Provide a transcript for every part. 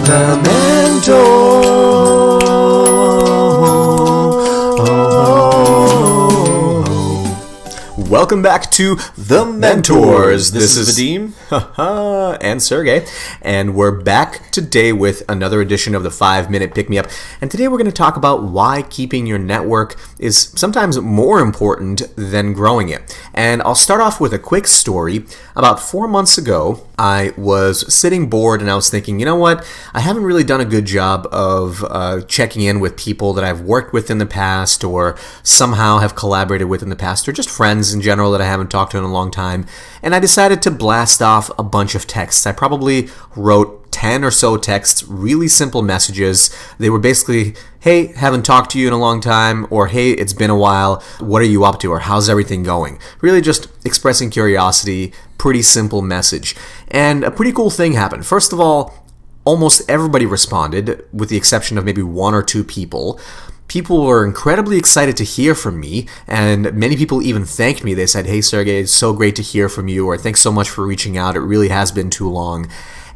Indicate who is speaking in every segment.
Speaker 1: The Mentor. Welcome back to The Mentors.
Speaker 2: This is Vadim
Speaker 1: and Sergey, and we're back today with another edition of the 5-Minute Pick-Me-Up. And today we're going to talk about why keeping your network is sometimes more important than growing it. And I'll start off with a quick story. About 4 months ago, I was sitting bored and I was thinking, you know what? I haven't really done a good job of checking in with people that I've worked with in the past or somehow have collaborated with in the past, or just friends in general that I haven't talked to in a long time. And I decided to blast off a bunch of texts. I probably wrote 10 or so texts, really simple messages. They were basically, hey, haven't talked to you in a long time, or hey, it's been a while, what are you up to, or how's everything going? Really just expressing curiosity, pretty simple message. And a pretty cool thing happened. First of all, almost everybody responded, with the exception of maybe one or two people. People were incredibly excited to hear from me, and many people even thanked me. They said, hey, Sergey, it's so great to hear from you, or thanks so much for reaching out. It really has been too long.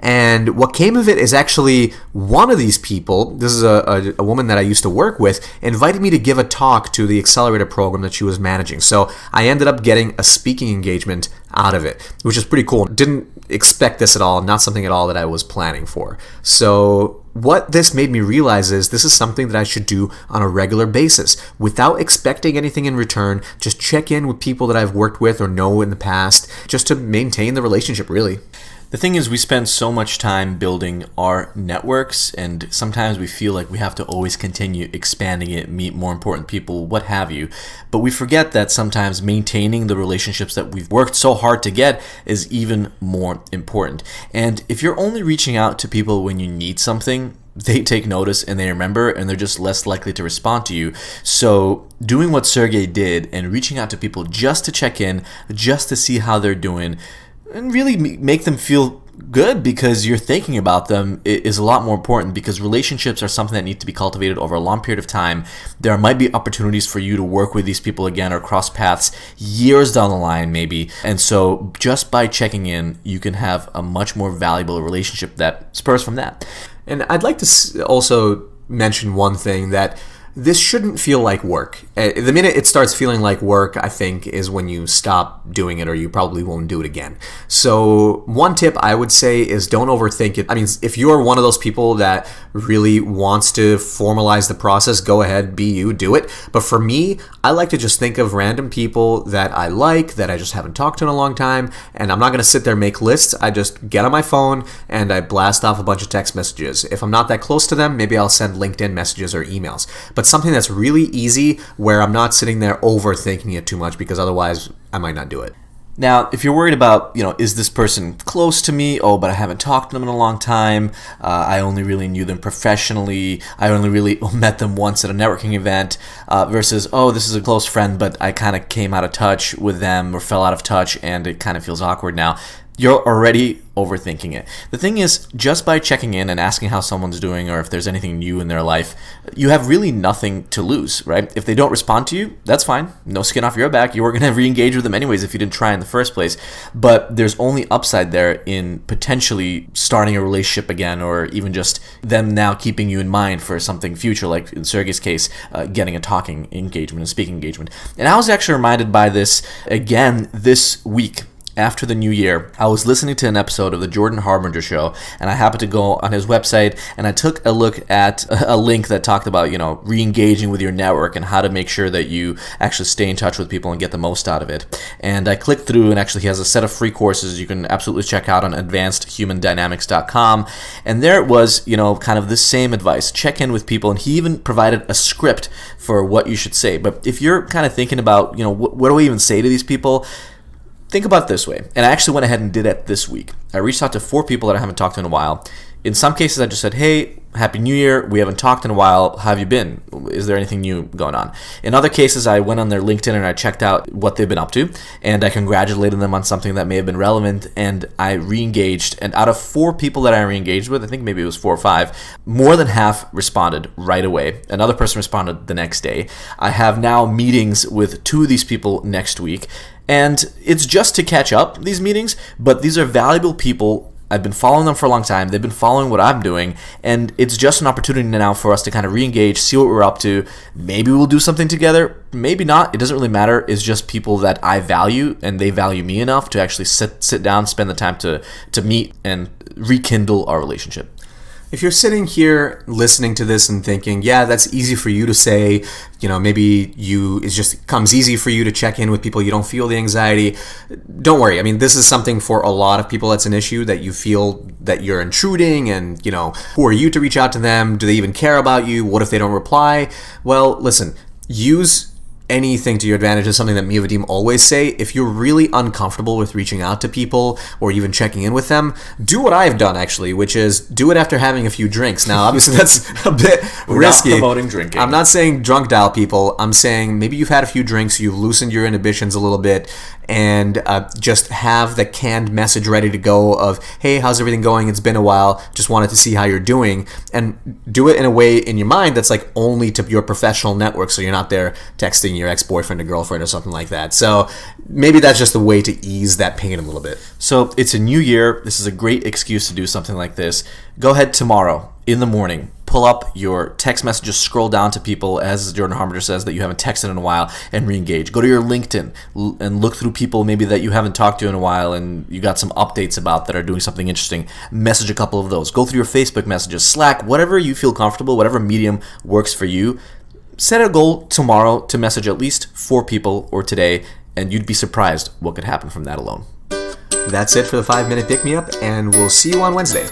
Speaker 1: And what came of it is actually one of these people, this is a woman that I used to work with, invited me to give a talk to the accelerator program that she was managing. So I ended up getting a speaking engagement out of it, which is pretty cool. Didn't expect this at all, not something at all that I was planning for. So what this made me realize is this is something that I should do on a regular basis without expecting anything in return. Just check in with people that I've worked with or know in the past, just to maintain the relationship, really.
Speaker 2: The thing is, we spend so much time building our networks, and sometimes we feel like we have to always continue expanding it, meet more important people, what have you. But we forget that sometimes maintaining the relationships that we've worked so hard to get is even more important. And if you're only reaching out to people when you need something, they take notice and they remember, and they're just less likely to respond to you. So doing what Sergey did and reaching out to people just to check in, just to see how they're doing, and really make them feel good because you're thinking about them is a lot more important, because relationships are something that need to be cultivated over a long period of time. There might be opportunities for you to work with these people again or cross paths years down the line maybe. And so just by checking in, you can have a much more valuable relationship that spurs from that.
Speaker 1: And I'd like to also mention one thing, that this shouldn't feel like work. The minute it starts feeling like work, I think, is when you stop doing it, or you probably won't do it again. So one tip I would say is don't overthink it. I mean, if you're one of those people that really wants to formalize the process, go ahead, be you, do it. But for me, I like to just think of random people that I like, that I just haven't talked to in a long time, and I'm not going to sit there and make lists. I just get on my phone and I blast off a bunch of text messages. If I'm not that close to them, maybe I'll send LinkedIn messages or emails. But something that's really easy, where I'm not sitting there overthinking it too much, because otherwise I might not do it.
Speaker 2: Now, if you're worried about, is this person close to me? Oh, but I haven't talked to them in a long time. I only really knew them professionally. I only really met them once at a networking event. Versus, oh, this is a close friend, but I kind of came out of touch with them or fell out of touch, and it kind of feels awkward now. You're already overthinking it. The thing is, just by checking in and asking how someone's doing, or if there's anything new in their life, you have really nothing to lose, right? If they don't respond to you, that's fine. No skin off your back. You were going to re-engage with them anyways if you didn't try in the first place. But there's only upside there in potentially starting a relationship again, or even just them now keeping you in mind for something future, like in Sergey's case, getting a talking engagement, a speaking engagement. And I was actually reminded by this again this week. After the new year, I was listening to an episode of the Jordan Harbinger show, and I happened to go on his website, and I took a look at a link that talked about, re-engaging with your network and how to make sure that you actually stay in touch with people and get the most out of it. And I clicked through, and actually he has a set of free courses you can absolutely check out on advancedhumandynamics.com. And there it was, kind of this same advice. Check in with people, and he even provided a script for what you should say. But if you're kind of thinking about, what do I even say to these people? Think about it this way, and I actually went ahead and did it this week. I reached out to 4 people that I haven't talked to in a while. In some cases, I just said, hey, Happy New Year, we haven't talked in a while, how have you been? Is there anything new going on? In other cases, I went on their LinkedIn and I checked out what they've been up to, and I congratulated them on something that may have been relevant, and I re-engaged. And out of 4 people that I re-engaged with, I think maybe it was 4 or 5, more than half responded right away. Another person responded the next day. I have now meetings with 2 of these people next week, and it's just to catch up, these meetings, but these are valuable people I've been following them for a long time. They've been following what I'm doing, and it's just an opportunity now for us to kind of re-engage, see what we're up to. Maybe we'll do something together. Maybe not. It doesn't really matter. It's just people that I value, and they value me enough to actually sit down, spend the time to meet and rekindle our relationship.
Speaker 1: If you're sitting here listening to this and thinking, yeah, that's easy for you to say, maybe it just comes easy for you to check in with people, you don't feel the anxiety, don't worry. I mean, this is something for a lot of people that's an issue, that you feel that you're intruding, and, who are you to reach out to them? Do they even care about you? What if they don't reply? Well, listen, use anything to your advantage is something that me and Vadim always say. If you're really uncomfortable with reaching out to people or even checking in with them, do what I've done, actually, which is do it after having a few drinks. Now, obviously, that's a bit risky.
Speaker 2: We're not promoting drinking.
Speaker 1: I'm not saying drunk dial people. I'm saying maybe you've had a few drinks, you've loosened your inhibitions a little bit, and just have the canned message ready to go of, hey, how's everything going? It's been a while. Just wanted to see how you're doing. And do it in a way in your mind that's like only to your professional network, so you're not there texting your ex-boyfriend or girlfriend or something like that. So maybe that's just a way to ease that pain a little bit.
Speaker 2: So it's a new year. This is a great excuse to do something like this. Go ahead tomorrow in the morning, pull up your text messages, scroll down to people, as Jordan Harbinger says, that you haven't texted in a while, and re-engage. Go to your LinkedIn and look through people maybe that you haven't talked to in a while and you got some updates about that are doing something interesting. Message a couple of those. Go through your Facebook messages, Slack, whatever you feel comfortable, whatever medium works for you. Set a goal tomorrow to message at least 4 people, or today, and you'd be surprised what could happen from that alone.
Speaker 1: That's it for the 5-minute pick-me-up, and we'll see you on Wednesday.